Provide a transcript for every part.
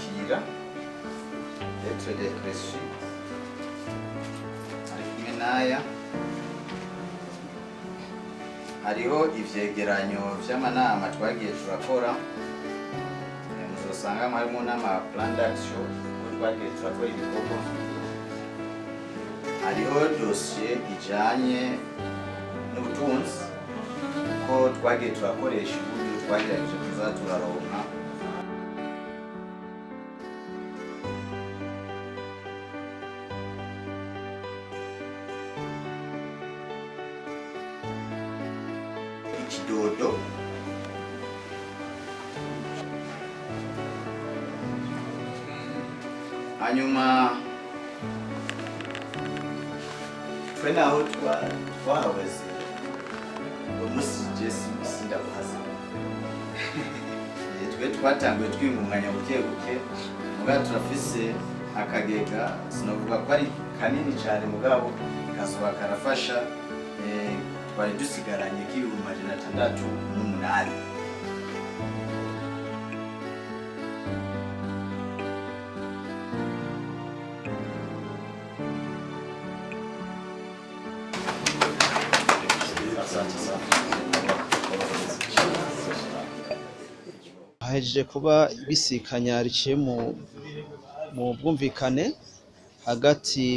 kwakira lettre de reçu ari kumwe n'aya hariho ivyegeranyo vy'amanama twagiye turakora muzosanga harimo n'ama-plan d'action twagiye turakora ibikorwa hariho dossier ijanye n'ubutunzi ko twagiye turakoresha uburyo twagerageje kuza turaronka ikidodo hanyuma twe naho twahaweze umusije sinda kuhaza twe twatanguye twingunganya buke buke muga turafise akagega sinovuga ko ari kanini cyane mugabo kazuba karafasha twari dusigaranye k'ibihumbi 608 hahejeje kuba ibisikanya riciye mu bwumvikane hagati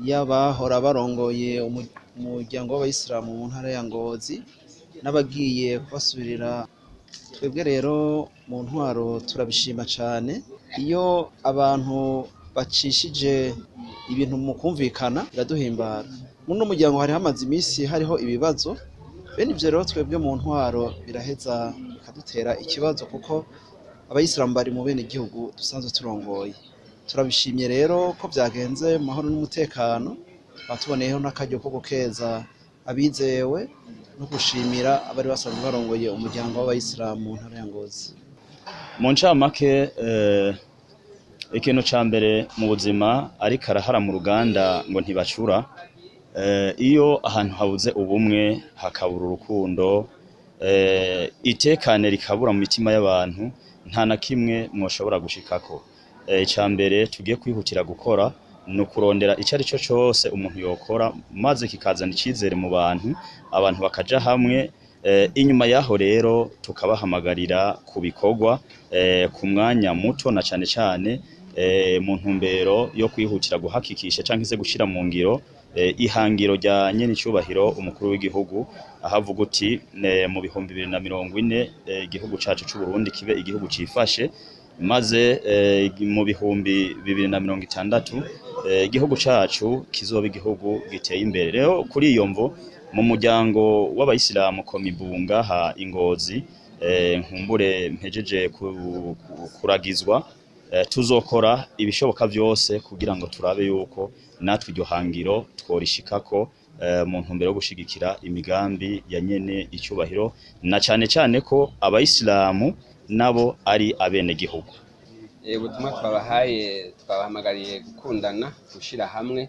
y'abahora barongoye umuryango w'abayisilamu mu ntara ya Ngozi n'abagiye kubasubirira. Twebwe rero mu ntwaro turabishima cyane iyo abantu bacishije ibintu mu kumvikana biraduhimbara. Muno muryango hari hamaze iminsi hariho ibibazo bene ivyo rero twebwe mu ntwaro biraheza bikadutera ikibazo kuko abayisilamu bari mu bene igihugu dusanzwe turongoye. Turabishimye rero ko byagenze mu mahoro n'umutekano, batuboneyeho n'akaryo ko gukeza abizewe no gushimira abari basanzwe barongoye umuryango w'abayisilamu mu ntara ya Ngozi. Mu ncamake ikintu ca mbere mu buzima ariko arahara mu ruganda ngo ntibacura. Iyo ahantu habuze ubumwe hakabura urukundo itekane rikabura mu mitima y'abantu nta na kimwe mwoshobora gushikako. Icya mbere tugiye kwihutira gukora ni ukurondera icyo ari cyo cyose umuntu yokora maze kikazana icyizere mu bantu, abantu bakaja hamwe. Inyuma yaho rero tukabahamagarira ku bikorwa ku mwanya muto na cyane cyane mu ntumbero yo kwihutira guhakikisha cyangwa se gushira mu ngiro ihangiro rya nyene cyubahiro umukuru w'igihugu ahavuga uti mu bihumbi 2040 igihugu cacu cy'u Burundi kibe igihugu cifashe, maze mu bihumbi 2060 igihugu cacu kizoba igihugu giteye imbere. Rero kuri iyo mvo mu muryango w'abayisilamu komibunga ha Ingozi nkumbure mpejeje kuragizwa tuzokora ibishoboka byose kugira ngo turabe yuko natwe iryo hangiro tworishikako mu ntumbero yo gushigikira imigambi ya nyene icyubahiro na cyane cyane ko abayisilamu nabo ari abene gihugu. Ubutumwa twabahaye twabahamagariye gukundana, gushira hamwe,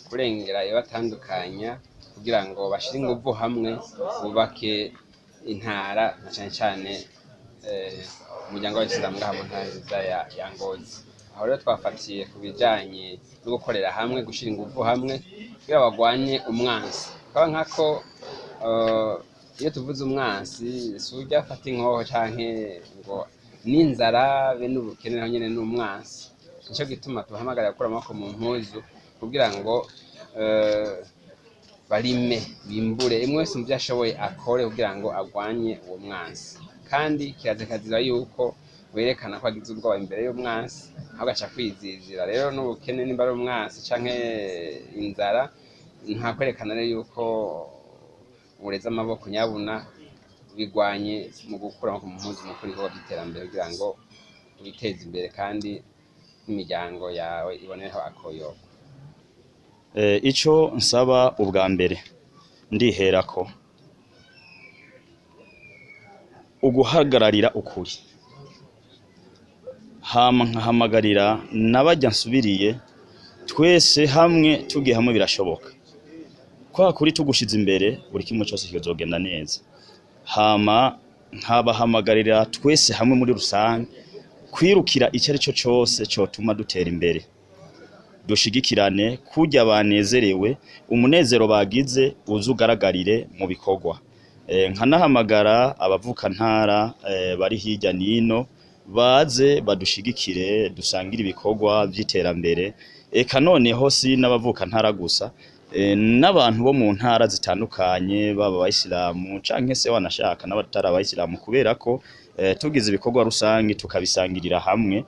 kurengera ibatandukanya kugira ngo bashire ingufu hamwe bubake intara na cyane cyane umuryango w'abayisilamu ngaha mu ntara ya Ngozi. Aho rero twafatiye ku bijanye no gukorera hamwe, gushira ingufu hamwe kugira bagwanye umwansi. Kaba nkako iyo tuvuze umwansi sujya afata inkoho canke ngo n'inzara be n'ubukene naho nyene n'umwansi. Nico gituma tuhamagarira gukora amaboko mu mpuzu kugira ngo barime bimbure imwe wese mu byashoboye akore kugira ngo agwanye uwo mwansi. Kandi kirazekazira yuko werekana ko agize ubwoba imbere y'umwansi aho gaca kwizizira. Rero n'ubukene nimba ari umwansi canke inzara nta kwerekana rero yuko ureza amaboko nyabuna bigwanye mu gukura mu mpuzu mu kuri ho by'iterambere kugira ngo witeze imbere kandi n'imiryango yawe iboneho akoyoko. Ico nsaba ubwa mbere ndiherako uguhagararira ukuri, hama nkahamagarira n'abajya nsubiriye twese hamwe tugiye hamwe birashoboka. Kwa kuri tugushize imbere buri kimwe cyose kizogenda neza. Hama nkabahamagarira twese hamwe muri rusange kwirukira icyo ari cyo cyose cyotuma dutera imbere, dushigikirane kujya banezerewe, umunezero bagize uzugaragarire mu bikorwa. Nkanahamagara abavuka ntara bari hirya nino baze badushigikire, dusangira ibikorwa by'iterambere. Eka noneho si n'abavuka ntara gusa, n'abantu bo mu ntara zitandukanye, baba abayisilamu canke se wanashaka n'abatari abayisilamu, kubera ko tugize ibikorwa rusangi tukabisangirira hamwe,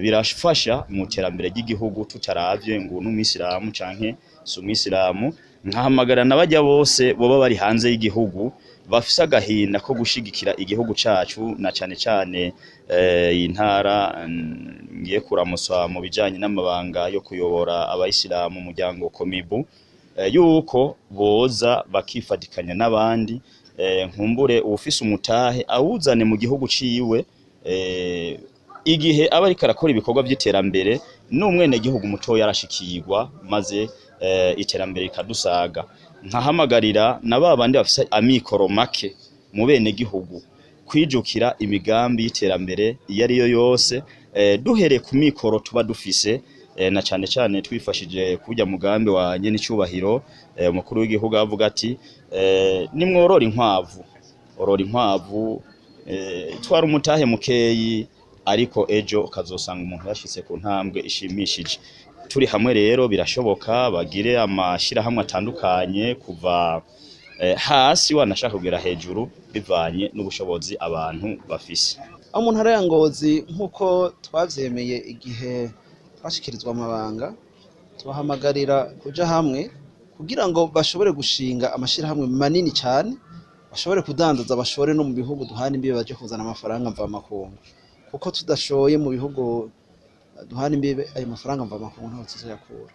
birafasha mu terambere ry'igihugu tutaravye ngo n'umwisilamu canke sumwisilamu. Nkahamagara n'abajya bose boba bari hanze y'igihugu bafise agahinda ko gushigikira igihugu cacu, na cane cane intara ngiye kuramuswa mu bijanye n'amabanga yo kuyobora abayisilamu umuryango komibu, yuko boza bakifatikanya n'abandi, nkumbure ufise umutahe awuzane mu gihugu ciwe, igihe aba ariko arakora ibikorwa by'iterambere n'umwene gihugu muto yarashikirwa, maze iterambere rikadusaga. Nkahamagarira na babandi bafise amikoro make mu bene gihugu kwijukira imigambi y'iterambere iyo ari yo yose, duhere ku mikoro tuba dufise, na cane cane twifashije kujya mugambi wa nyene icubahiro umukuru w'igihugu avuga ati nimworora inkwavu, orora inkwavu, twara umutahe mukeyi, ariko ejo ukazosanga umuntu yashitse ku ntambwe ishimishije. Turi hamwe rero birashoboka, bagire amashira hamwe atandukanye kuva hasi wanashaka kugera hejuru bivanye n'ubushobozi abantu bafise. Aho mu ntara ya Ngozi nkuko twavyemeye igihe twashikirizwa amabanga, tubahamagarira kuja hamwe kugira ngo bashobore gushinga amashira hamwe manini cyane, bashobore kudandaza, bashore no mu bihugu duhana imbibe baje kuzana amafaranga mva makungu, kuko tudashoye mu bihugu duhana imbibe ayo mafaranga mva makungu ntaho tuzoyakura.